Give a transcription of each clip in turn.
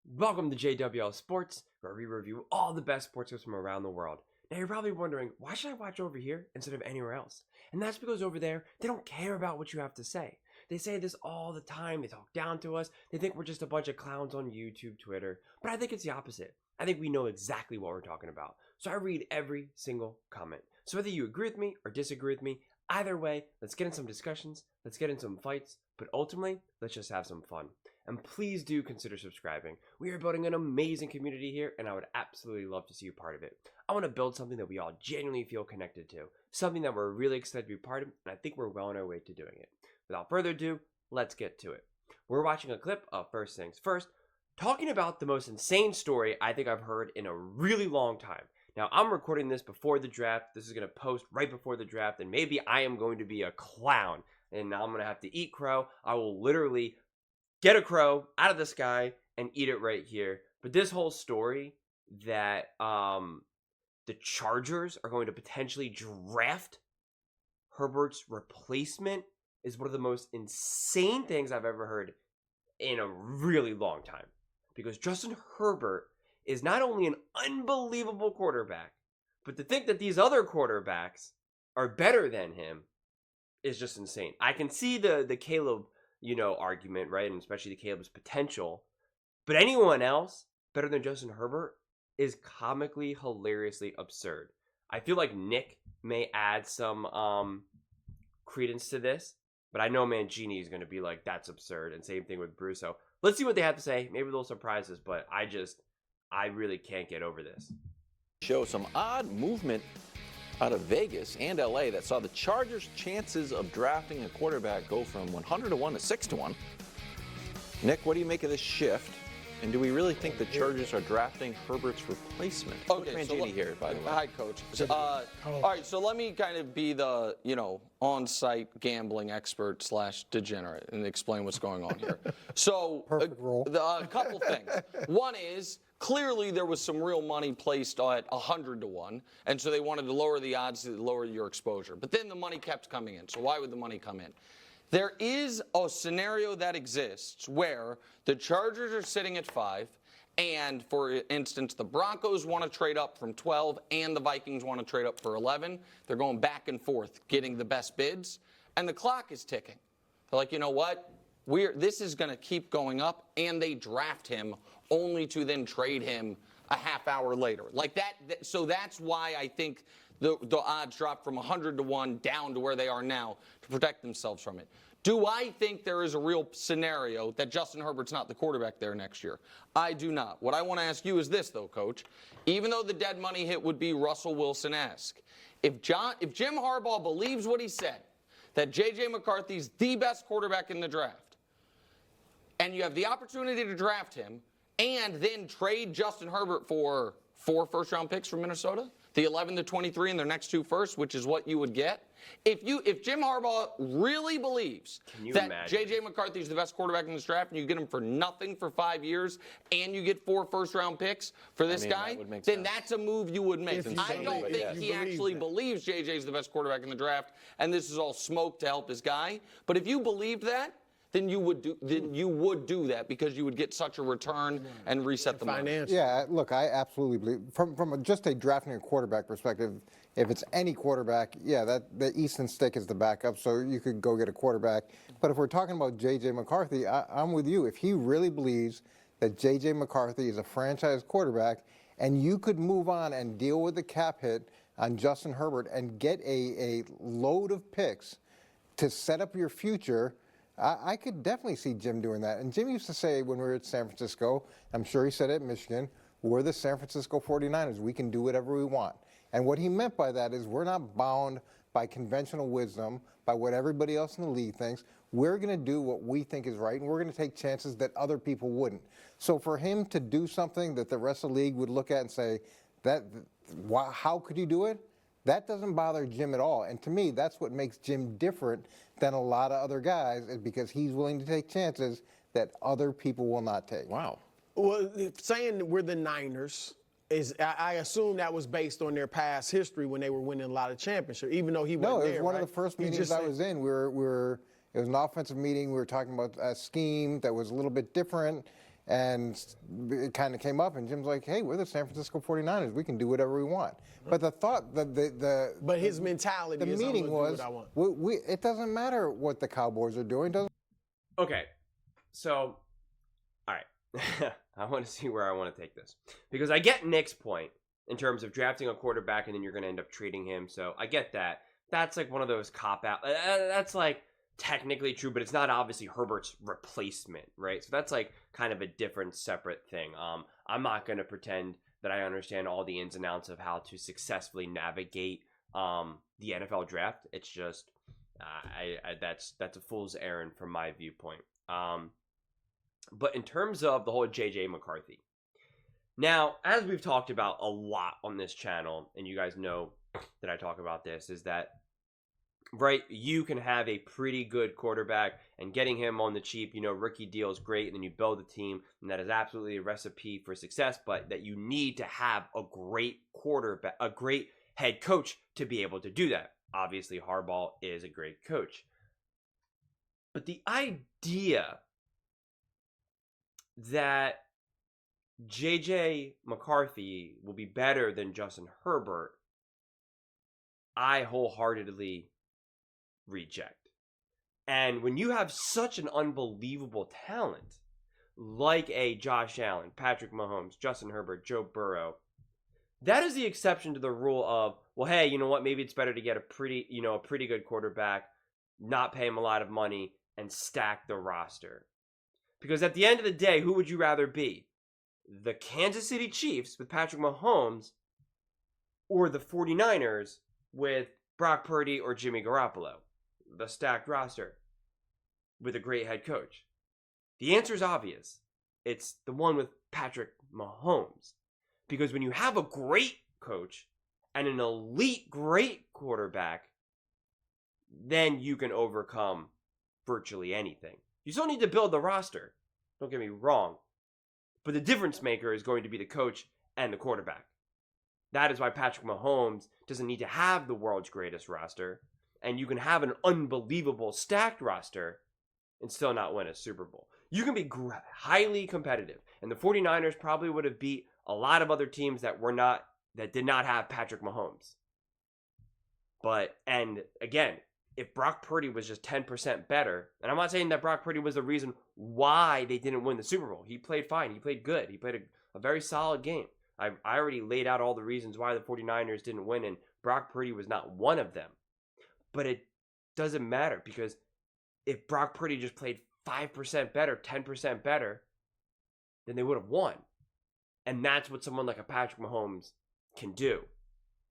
Welcome to JWL Sports, where we review all the best sports clips from around the world. Now you're probably wondering, why should I watch over here instead of anywhere else? And that's because over there, they don't care about what you have to say. They say this all the time, they talk down to us, they think we're just a bunch of clowns on YouTube, Twitter, but I think it's the opposite. I think we know exactly what we're talking about. So I read every single comment. So whether you agree with me or disagree with me, either way, let's get in some discussions, let's get in some fights, but ultimately, let's just have some fun. And please do consider subscribing. We are building an amazing community here, and I would absolutely love to see you part of it. I want to build something that we all genuinely feel connected to, something that we're really excited to be part of, and I think we're well on our way to doing it. Without further ado, let's get to it. We're watching a clip of First Things First, talking about the most insane story I think I've heard in a really long time. Now, I'm recording this before the draft. This is going to post right before the draft, and maybe I am going to be a clown, and now I'm going to have to eat crow. I will literally get a crow out of the sky and eat it right here. But this whole story that the Chargers are going to potentially draft Herbert's replacement is one of the most insane things I've ever heard in a really long time. Because Justin Herbert is not only an unbelievable quarterback, but to think that these other quarterbacks are better than him is just insane. I can see the Caleb argument, right? And especially the Caleb's potential. But anyone else better than Justin Herbert is comically, hilariously absurd. I feel like Nick may add some credence to this, but I know Mangini is going to be like, that's absurd. And same thing with Brusso. Let's see what they have to say. Maybe they'll surprise us, but I really can't get over this. Show some odd movement out of Vegas and LA that saw the Chargers' chances of drafting a quarterback go from 100 to 1 to 6 to 1. Nick, what do you make of this shift? And do we really think the Chargers are drafting Herbert's replacement? Okay, Coach Mangini here, by the way. Hi, Coach. All right, so let me kind of be the, on-site gambling expert / degenerate and explain what's going on here. So, Perfect role. A couple things. One is, clearly there was some real money placed at 100 to 1, and so they wanted to lower the odds to lower your exposure. But then the money kept coming in, so why would the money come in? There is a scenario that exists where the Chargers are sitting at 5, and for instance, the Broncos want to trade up from 12, and the Vikings want to trade up for 11. They're going back and forth, getting the best bids, and the clock is ticking. They're like, you know what? This is going to keep going up, and they draft him only to then trade him a half hour later. Like that. So that's why I think the odds drop from 100 to 1 down to where they are now to protect themselves from it. Do I think there is a real scenario that Justin Herbert's not the quarterback there next year? I do not. What I want to ask you is this, though, Coach. Even though the dead money hit would be Russell Wilson-esque, if Jim Harbaugh believes what he said, that J.J. McCarthy's the best quarterback in the draft, and you have the opportunity to draft him and then trade Justin Herbert for 4 first-round picks from Minnesota, the 11 to 23 in their next 2 firsts, which is what you would get. If Jim Harbaugh really believes that J.J. McCarthy is the best quarterback in this draft and you get him for nothing for 5 years and you get 4 first-round picks for this guy, then that's a move you would make. I don't think he actually believes J.J. is the best quarterback in the draft and this is all smoke to help his guy. But if you believed that, then you would do that because you would get such a return and reset the money. Yeah, look, I absolutely believe from just a drafting a quarterback perspective, if it's any quarterback, yeah, the Easton Stick is the backup, so you could go get a quarterback. But if we're talking about J.J. McCarthy, I'm with you. If he really believes that J.J. McCarthy is a franchise quarterback and you could move on and deal with the cap hit on Justin Herbert and get a load of picks to set up your future, I could definitely see Jim doing that. And Jim used to say when we were at San Francisco, I'm sure he said it at Michigan, we're the San Francisco 49ers. We can do whatever we want. And what he meant by that is we're not bound by conventional wisdom, by what everybody else in the league thinks. We're going to do what we think is right, and we're going to take chances that other people wouldn't. So for him to do something that the rest of the league would look at and say, how could you do it? That doesn't bother Jim at all. And to me, that's what makes Jim different than a lot of other guys, is because he's willing to take chances that other people will not take. Wow. Well, saying we're the Niners I assume that was based on their past history when they were winning a lot of championships, even though he wasn't there. No, it was one of the first meetings I was in. It was an offensive meeting. We were talking about a scheme that was a little bit different. And it kind of came up, and Jim's like, hey, we're the San Francisco 49ers. We can do whatever we want. But the thought, But his mentality the is, meaning I'm gonna was, do what I want. it doesn't matter what the Cowboys are doing. Doesn't Okay, so, all right. I want to see where I want to take this. Because I get Nick's point in terms of drafting a quarterback and then you're going to end up trading him. So I get that. That's like one of those cop-out. That's like technically true, but it's not obviously Herbert's replacement, right? So that's like kind of a different, separate thing. I'm not going to pretend that I understand all the ins and outs of how to successfully navigate the NFL draft. It's just that's a fool's errand from my viewpoint. But in terms of the whole JJ McCarthy, now, as we've talked about a lot on this channel, and you guys know that I talk about this, is that, right, you can have a pretty good quarterback, and getting him on the cheap, rookie deal is great, and then you build a team, and that is absolutely a recipe for success, but that you need to have a great quarterback, a great head coach to be able to do that. Obviously, Harbaugh is a great coach. But the idea that JJ McCarthy will be better than Justin Herbert, I wholeheartedly reject. And when you have such an unbelievable talent, like a Josh Allen, Patrick Mahomes, Justin Herbert, Joe Burrow, that is the exception to the rule of, well, hey, you know what? Maybe it's better to get a pretty good quarterback, not pay him a lot of money, and stack the roster. Because at the end of the day, who would you rather be? The Kansas City Chiefs with Patrick Mahomes or the 49ers with Brock Purdy or Jimmy Garoppolo? The stacked roster with a great head coach. The answer is obvious. It's the one with Patrick Mahomes. Because when you have a great coach and an elite great quarterback, then you can overcome virtually anything. You still need to build the roster. Don't get me wrong. But the difference maker is going to be the coach and the quarterback. That is why Patrick Mahomes doesn't need to have the world's greatest roster. And you can have an unbelievable stacked roster and still not win a Super Bowl. You can be highly competitive. And the 49ers probably would have beat a lot of other teams that did not have Patrick Mahomes. And again, if Brock Purdy was just 10% better, and I'm not saying that Brock Purdy was the reason why they didn't win the Super Bowl. He played fine. He played good. He played a very solid game. I already laid out all the reasons why the 49ers didn't win, and Brock Purdy was not one of them. But it doesn't matter, because if Brock Purdy just played 5% better, 10% better, then they would have won. And that's what someone like a Patrick Mahomes can do.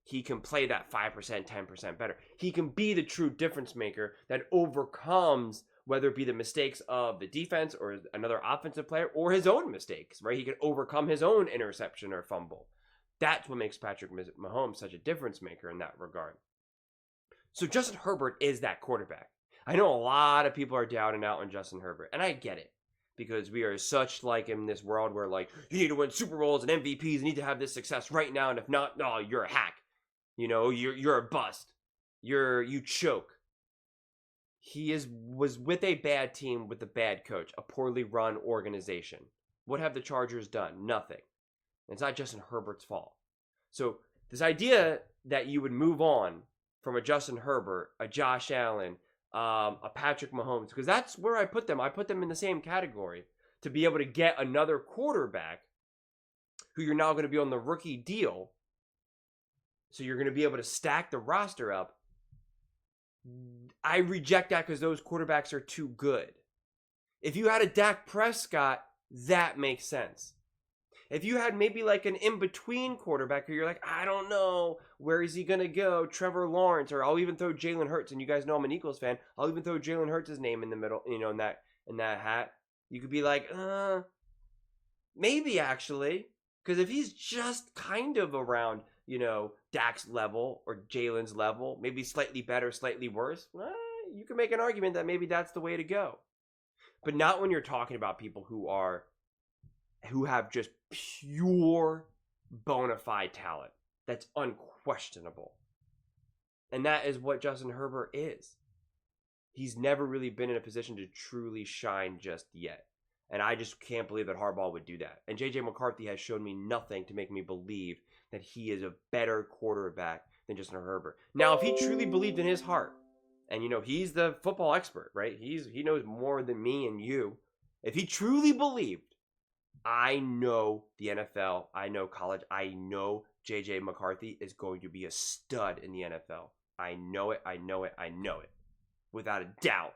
He can play that 5%, 10% better. He can be the true difference maker that overcomes, whether it be the mistakes of the defense or another offensive player or his own mistakes, right? He can overcome his own interception or fumble. That's what makes Patrick Mahomes such a difference maker in that regard. So Justin Herbert is that quarterback. I know a lot of people are down and out on Justin Herbert, and I get it. Because we are such like in this world where like, you need to win Super Bowls and MVPs, you need to have this success right now, and if not, no, you're a hack. You're a bust. You choke. He was with a bad team with a bad coach, a poorly run organization. What have the Chargers done? Nothing. It's not Justin Herbert's fault. So this idea that you would move on from a Justin Herbert, a Josh Allen, a Patrick Mahomes, because that's where I put them. I put them in the same category to be able to get another quarterback who you're now going to be on the rookie deal. So you're going to be able to stack the roster up. I reject that because those quarterbacks are too good. If you had a Dak Prescott, that makes sense. If you had maybe like an in-between quarterback who you're like, I don't know, where is he going to go? Trevor Lawrence, or I'll even throw Jalen Hurts, and you guys know I'm an Eagles fan. I'll even throw Jalen Hurts' name in the middle, in that hat. You could be like, maybe actually. Because if he's just kind of around, Dak's level or Jalen's level, maybe slightly better, slightly worse, you can make an argument that maybe that's the way to go. But not when you're talking about people who have just pure bona fide talent. That's unquestionable. And that is what Justin Herbert is. He's never really been in a position to truly shine just yet. And I just can't believe that Harbaugh would do that. And J.J. McCarthy has shown me nothing to make me believe that he is a better quarterback than Justin Herbert. Now, if he truly believed in his heart, and he's the football expert, right? He knows more than me and you. If he truly believed, I know the NFL, I know college, I know J.J. McCarthy is going to be a stud in the NFL. I know it, I know it, I know it. Without a doubt.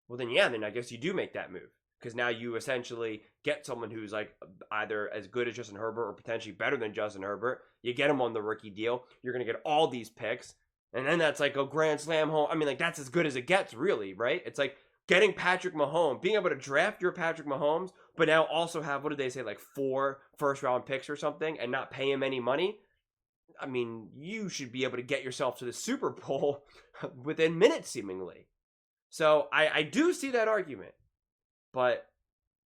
Well, then I guess you do make that move. Because now you essentially get someone who's like either as good as Justin Herbert or potentially better than Justin Herbert. You get him on the rookie deal. You're going to get all these picks. And then that's like a grand slam home. I mean, like, that's as good as it gets, really, right? It's like getting Patrick Mahomes, being able to draft your Patrick Mahomes, but now also have, what did they say, like 4 first-round picks or something and not pay him any money. I mean, you should be able to get yourself to the Super Bowl within minutes, seemingly. So I do see that argument. But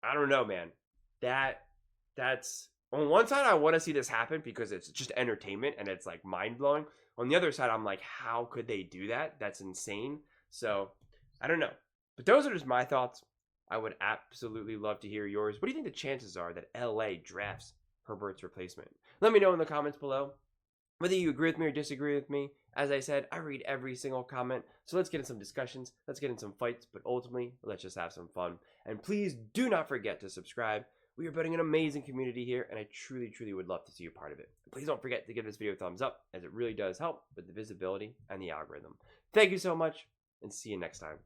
I don't know, man. That's on one side, I want to see this happen because it's just entertainment and it's like mind-blowing. On the other side, I'm like, how could they do that? That's insane. So I don't know. But those are just my thoughts. I would absolutely love to hear yours. What do you think the chances are that LA drafts Herbert's replacement? Let me know in the comments below. Whether you agree with me or disagree with me, as I said, I read every single comment. So let's get in some discussions. Let's get in some fights. But ultimately, let's just have some fun. And please do not forget to subscribe. We are building an amazing community here, and I truly, truly would love to see you part of it. Please don't forget to give this video a thumbs up, as it really does help with the visibility and the algorithm. Thank you so much, and see you next time.